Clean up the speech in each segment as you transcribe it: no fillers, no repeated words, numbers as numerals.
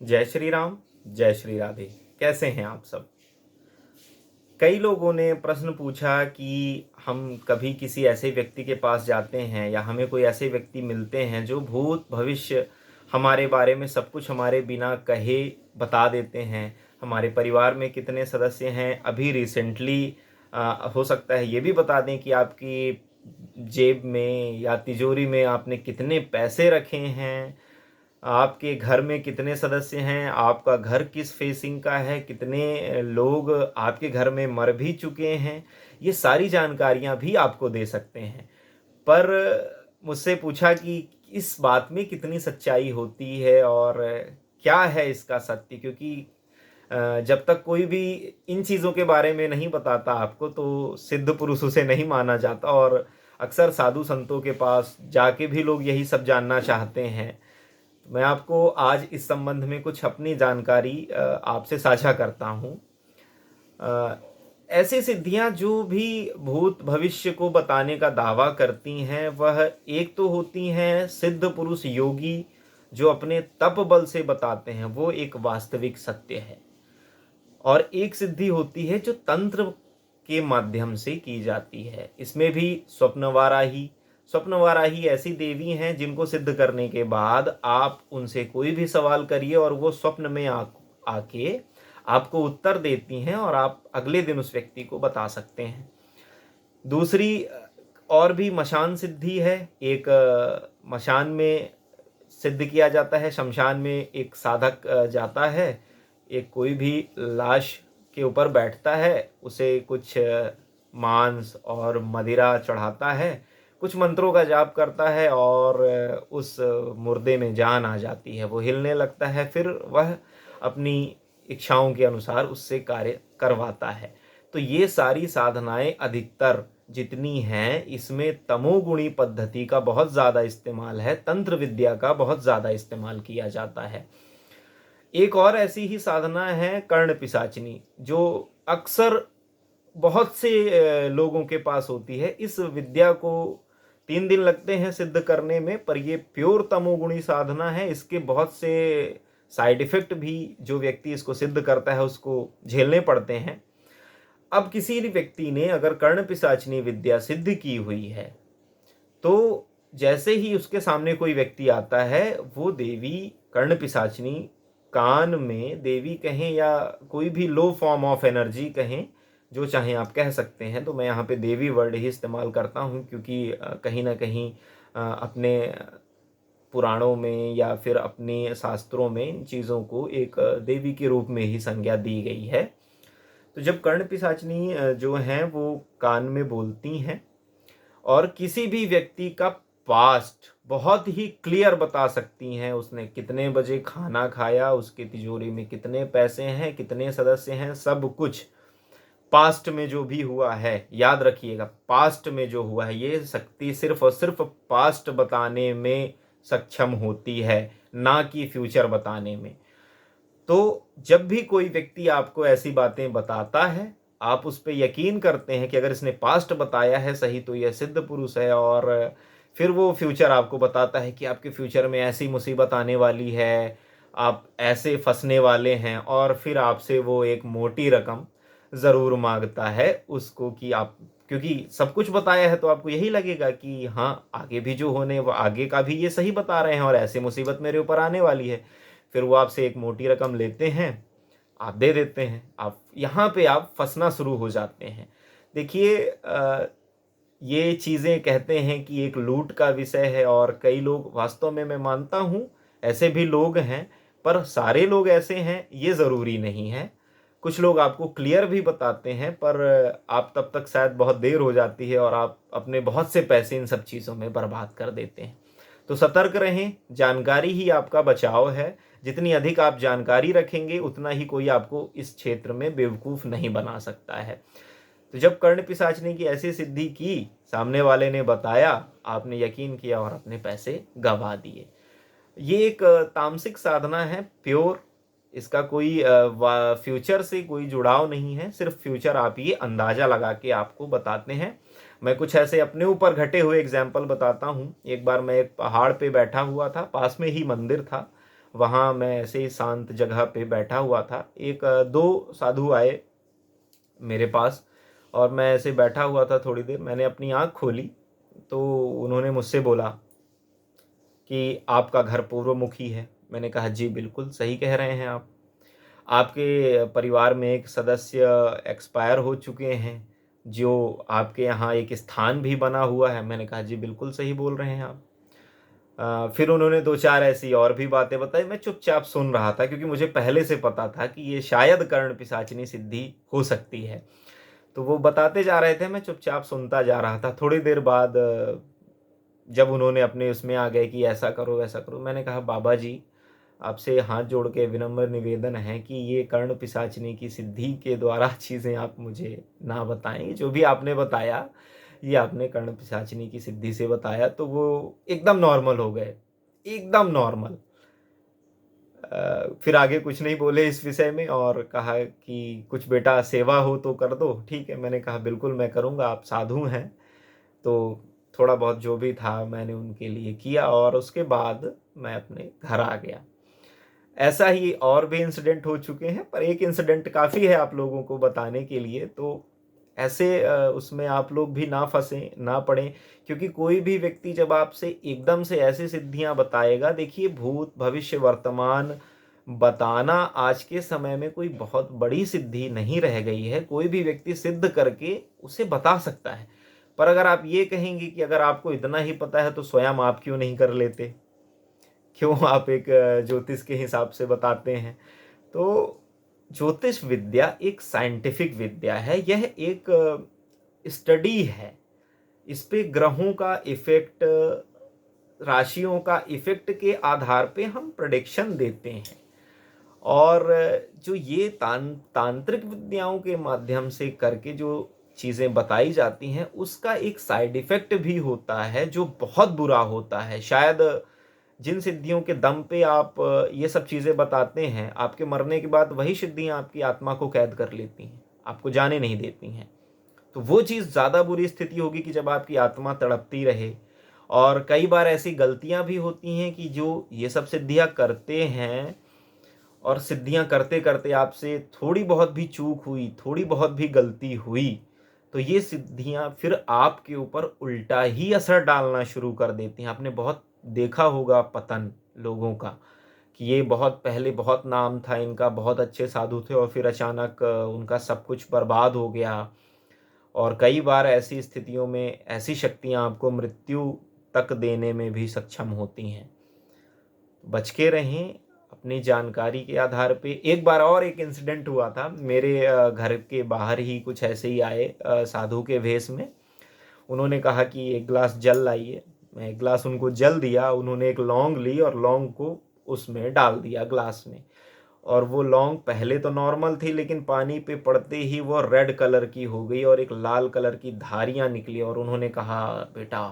जय श्री राम, जय श्री राधे। कैसे हैं आप सब? कई लोगों ने प्रश्न पूछा कि हम कभी किसी ऐसे व्यक्ति के पास जाते हैं या हमें कोई ऐसे व्यक्ति मिलते हैं जो भूत भविष्य हमारे बारे में सब कुछ हमारे बिना कहे बता देते हैं। हमारे परिवार में कितने सदस्य हैं, अभी रिसेंटली हो सकता है ये भी बता दें कि आपकी जेब में या तिजोरी में आपने कितने पैसे रखे हैं, आपके घर में कितने सदस्य हैं, आपका घर किस फेसिंग का है, कितने लोग आपके घर में मर भी चुके हैं। ये सारी जानकारियां भी आपको दे सकते हैं। पर मुझसे पूछा कि इस बात में कितनी सच्चाई होती है और क्या है इसका सत्य, क्योंकि जब तक कोई भी इन चीज़ों के बारे में नहीं बताता आपको तो सिद्ध पुरुष उसे नहीं माना जाता। और अक्सर साधु संतों के पास जाके भी लोग यही सब जानना चाहते हैं। मैं आपको आज इस संबंध में कुछ अपनी जानकारी आपसे साझा करता हूँ। ऐसी सिद्धियां जो भी भूत भविष्य को बताने का दावा करती हैं, वह एक तो होती हैं सिद्ध पुरुष योगी जो अपने तप बल से बताते हैं, वो एक वास्तविक सत्य है। और एक सिद्धि होती है जो तंत्र के माध्यम से की जाती है। इसमें भी स्वप्नवाराही ऐसी देवी हैं जिनको सिद्ध करने के बाद आप उनसे कोई भी सवाल करिए और वो स्वप्न में आके आपको उत्तर देती हैं और आप अगले दिन उस व्यक्ति को बता सकते हैं। दूसरी और भी मशान सिद्धि है। एक मशान में सिद्ध किया जाता है। शमशान में एक साधक जाता है, एक कोई भी लाश के ऊपर बैठता है, उसे कुछ मांस और मदिरा चढ़ाता है, कुछ मंत्रों का जाप करता है और उस मुर्दे में जान आ जाती है। वो हिलने लगता है, फिर वह अपनी इच्छाओं के अनुसार उससे कार्य करवाता है। तो ये सारी साधनाएं अधिकतर जितनी हैं, इसमें तमोगुणी पद्धति का बहुत ज़्यादा इस्तेमाल है, तंत्र विद्या का बहुत ज़्यादा इस्तेमाल किया जाता है। एक और ऐसी ही साधना है कर्ण पिशाचनी, जो अक्सर बहुत से लोगों के पास होती है। इस विद्या को 3 दिन लगते हैं सिद्ध करने में, पर ये प्योर तमोगुणी साधना है। इसके बहुत से साइड इफेक्ट भी जो व्यक्ति इसको सिद्ध करता है उसको झेलने पड़ते हैं। अब किसी भी व्यक्ति ने अगर कर्ण पिशाचनी विद्या सिद्ध की हुई है तो जैसे ही उसके सामने कोई व्यक्ति आता है, वो देवी कर्ण पिशाचनी, कान में देवी कहें या कोई भी लो फॉर्म ऑफ एनर्जी कहें, जो चाहें आप कह सकते हैं। तो मैं यहाँ पे देवी वर्ड ही इस्तेमाल करता हूँ क्योंकि कहीं ना कहीं अपने पुराणों में या फिर अपने शास्त्रों में इन चीज़ों को एक देवी के रूप में ही संज्ञा दी गई है। तो जब कर्ण पिशाचनी जो हैं वो कान में बोलती हैं और किसी भी व्यक्ति का पास्ट बहुत ही क्लियर बता सकती हैं, उसने कितने बजे खाना खाया, उसके तिजोरी में कितने पैसे हैं, कितने सदस्य हैं, सब कुछ पास्ट में जो भी हुआ है। याद रखिएगा, पास्ट में जो हुआ है, ये शक्ति सिर्फ और सिर्फ पास्ट बताने में सक्षम होती है, ना कि फ्यूचर बताने में। तो जब भी कोई व्यक्ति आपको ऐसी बातें बताता है, आप उस पर यकीन करते हैं कि अगर इसने पास्ट बताया है सही तो यह सिद्ध पुरुष है। और फिर वो फ्यूचर आपको बताता है कि आपके फ्यूचर में ऐसी मुसीबत आने वाली है, आप ऐसे फंसने वाले हैं, और फिर आपसे वो एक मोटी रकम ज़रूर मांगता है उसको कि आप, क्योंकि सब कुछ बताया है तो आपको यही लगेगा कि हाँ, आगे भी जो होने वो आगे का भी ये सही बता रहे हैं और ऐसी मुसीबत मेरे ऊपर आने वाली है। फिर वो आपसे एक मोटी रकम लेते हैं, आप दे देते हैं, आप यहाँ पे आप फंसना शुरू हो जाते हैं। देखिए, ये चीज़ें कहते हैं कि एक लूट का विषय है और कई लोग, वास्तव में मैं मानता हूँ ऐसे भी लोग हैं, पर सारे लोग ऐसे हैं ये ज़रूरी नहीं है। कुछ लोग आपको क्लियर भी बताते हैं, पर आप तब तक शायद बहुत देर हो जाती है और आप अपने बहुत से पैसे इन सब चीज़ों में बर्बाद कर देते हैं। तो सतर्क रहें, जानकारी ही आपका बचाव है। जितनी अधिक आप जानकारी रखेंगे उतना ही कोई आपको इस क्षेत्र में बेवकूफ़ नहीं बना सकता है। तो जब कर्ण पिशाचनी की ऐसी सिद्धि की, सामने वाले ने बताया, आपने यकीन किया और अपने पैसे गंवा दिए। ये एक तामसिक साधना है प्योर। इसका कोई फ्यूचर से कोई जुड़ाव नहीं है, सिर्फ फ्यूचर आप ये अंदाजा लगा के आपको बताते हैं। मैं कुछ ऐसे अपने ऊपर घटे हुए एग्जाम्पल बताता हूँ। एक बार मैं एक पहाड़ पे बैठा हुआ था, पास में ही मंदिर था वहाँ मैं ऐसे ही शांत जगह पे बैठा हुआ था। एक दो साधु आए मेरे पास और मैं ऐसे बैठा हुआ था। थोड़ी देर मैंने अपनी आँख खोली तो उन्होंने मुझसे बोला कि आपका घर पूर्वमुखी है। मैंने कहा जी बिल्कुल सही कह रहे हैं आप। आपके परिवार में एक सदस्य एक्सपायर हो चुके हैं, जो आपके यहाँ एक स्थान भी बना हुआ है। मैंने कहा जी बिल्कुल सही बोल रहे हैं आप। फिर उन्होंने दो चार ऐसी और भी बातें बताई। मैं चुपचाप सुन रहा था क्योंकि मुझे पहले से पता था कि ये शायद कर्ण पिशाचिनी सिद्धि हो सकती है। तो वो बताते जा रहे थे, मैं चुपचाप सुनता जा रहा था। थोड़ी देर बाद जब उन्होंने अपने उसमें आ गए कि ऐसा करो वैसा करो, मैंने कहा बाबा जी आपसे हाथ जोड़ के विनम्र निवेदन है कि ये कर्ण पिशाचिनी की सिद्धि के द्वारा चीज़ें आप मुझे ना बताएं। जो भी आपने बताया ये आपने कर्ण पिशाचिनी की सिद्धि से बताया। तो वो एकदम नॉर्मल हो गए, एकदम नॉर्मल। फिर आगे कुछ नहीं बोले इस विषय में और कहा कि कुछ बेटा सेवा हो तो कर दो। ठीक है, मैंने कहा बिल्कुल मैं करूँगा, आप साधु हैं। तो थोड़ा बहुत जो भी था मैंने उनके लिए किया और उसके बाद मैं अपने घर आ गया। ऐसा ही और भी इंसिडेंट हो चुके हैं, पर एक इंसिडेंट काफ़ी है आप लोगों को बताने के लिए। तो ऐसे उसमें आप लोग भी ना फंसें, ना पड़ें, क्योंकि कोई भी व्यक्ति जब आपसे एकदम से ऐसी सिद्धियां बताएगा, देखिए भूत भविष्य वर्तमान बताना आज के समय में कोई बहुत बड़ी सिद्धि नहीं रह गई है। कोई भी व्यक्ति सिद्ध करके उसे बता सकता है। पर अगर आप ये कहेंगे कि अगर आपको इतना ही पता है तो स्वयं आप क्यों नहीं कर लेते, क्यों आप एक ज्योतिष के हिसाब से बताते हैं। तो ज्योतिष विद्या एक साइंटिफिक विद्या है, यह एक स्टडी है। इस पे ग्रहों का इफेक्ट, राशियों का इफेक्ट के आधार पे हम प्रेडिक्शन देते हैं। और जो ये तांत्रिक विद्याओं के माध्यम से करके जो चीज़ें बताई जाती हैं उसका एक साइड इफेक्ट भी होता है जो बहुत बुरा होता है। शायद जिन सिद्धियों के दम पे आप ये सब चीज़ें बताते हैं, आपके मरने के बाद वही सिद्धियां आपकी आत्मा को कैद कर लेती हैं, आपको जाने नहीं देती हैं। तो वो चीज़ ज़्यादा बुरी स्थिति होगी कि जब आपकी आत्मा तड़पती रहे। और कई बार ऐसी गलतियां भी होती हैं कि जो ये सब सिद्धियां करते हैं और सिद्धियां करते करते आपसे थोड़ी बहुत भी चूक हुई, थोड़ी बहुत भी गलती हुई, तो ये सिद्धियां फिर आपके ऊपर उल्टा ही असर डालना शुरू कर देती हैं। आपने बहुत देखा होगा पतन लोगों का कि ये बहुत पहले बहुत नाम था इनका, बहुत अच्छे साधु थे और फिर अचानक उनका सब कुछ बर्बाद हो गया। और कई बार ऐसी स्थितियों में ऐसी शक्तियां आपको मृत्यु तक देने में भी सक्षम होती हैं। बच के रहें अपनी जानकारी के आधार पे। एक बार और एक इंसिडेंट हुआ था मेरे घर के बाहर ही, कुछ ऐसे ही आए साधु के भेष में। उन्होंने कहा कि एक गिलास जल लाइए। मैं एक गिलास उनको जल दिया। उन्होंने एक लौंग ली और लौंग को उसमें डाल दिया गिलास में। और वो लौंग पहले तो नॉर्मल थी, लेकिन पानी पे पड़ते ही वो रेड कलर की हो गई और एक लाल कलर की धारियां निकली। और उन्होंने कहा बेटा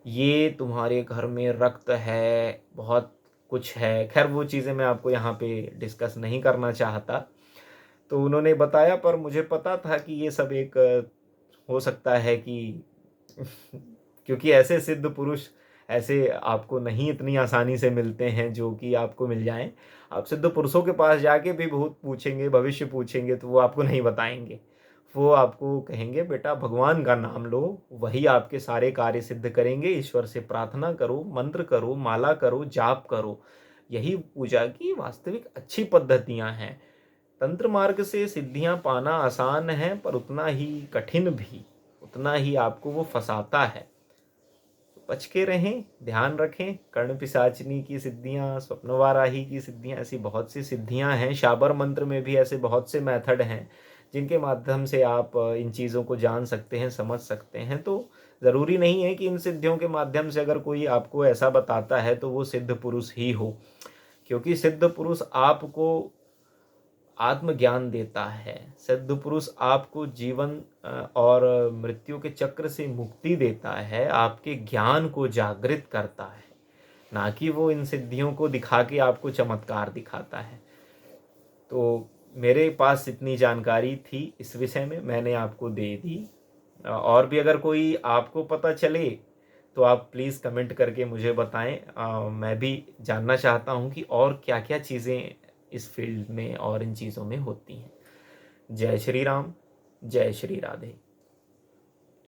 ये तुम्हारे घर में रक्त है, बहुत कुछ है। खैर वो चीज़ें मैं आपको यहाँ पे डिस्कस नहीं करना चाहता। तो उन्होंने बताया, पर मुझे पता था कि ये सब एक हो सकता है कि क्योंकि ऐसे सिद्ध पुरुष ऐसे आपको नहीं इतनी आसानी से मिलते हैं जो कि आपको मिल जाएं। आप सिद्ध पुरुषों के पास जाके भी भूत पूछेंगे, भविष्य पूछेंगे, तो वो आपको नहीं बताएंगे। वो आपको कहेंगे बेटा भगवान का नाम लो, वही आपके सारे कार्य सिद्ध करेंगे। ईश्वर से प्रार्थना करो, मंत्र करो, माला करो, जाप करो। यही पूजा की वास्तविक अच्छी पद्धतियां हैं। तंत्र मार्ग से सिद्धियां पाना आसान है, पर उतना ही कठिन भी, उतना ही आपको वो फंसाता है। तो बच के रहें, ध्यान रखें। कर्ण पिशाचिनी की सिद्धियां, स्वप्नवाराही की सिद्धियां, ऐसी बहुत सी सिद्धियां हैं। शाबर मंत्र में भी ऐसे बहुत से मेथड हैं जिनके माध्यम से आप इन चीज़ों को जान सकते हैं, समझ सकते हैं। तो ज़रूरी नहीं है कि इन सिद्धियों के माध्यम से अगर कोई आपको ऐसा बताता है तो वो सिद्ध पुरुष ही हो, क्योंकि सिद्ध पुरुष आपको आत्मज्ञान देता है। सिद्ध पुरुष आपको जीवन और मृत्यु के चक्र से मुक्ति देता है, आपके ज्ञान को जागृत करता है, ना कि वो इन सिद्धियों को दिखा के आपको चमत्कार दिखाता है। तो मेरे पास इतनी जानकारी थी इस विषय में, मैंने आपको दे दी। और भी अगर कोई आपको पता चले तो आप प्लीज़ कमेंट करके मुझे बताएं। मैं भी जानना चाहता हूं कि और क्या क्या चीज़ें इस फील्ड में और इन चीज़ों में होती हैं। जय श्री राम, जय श्री राधे।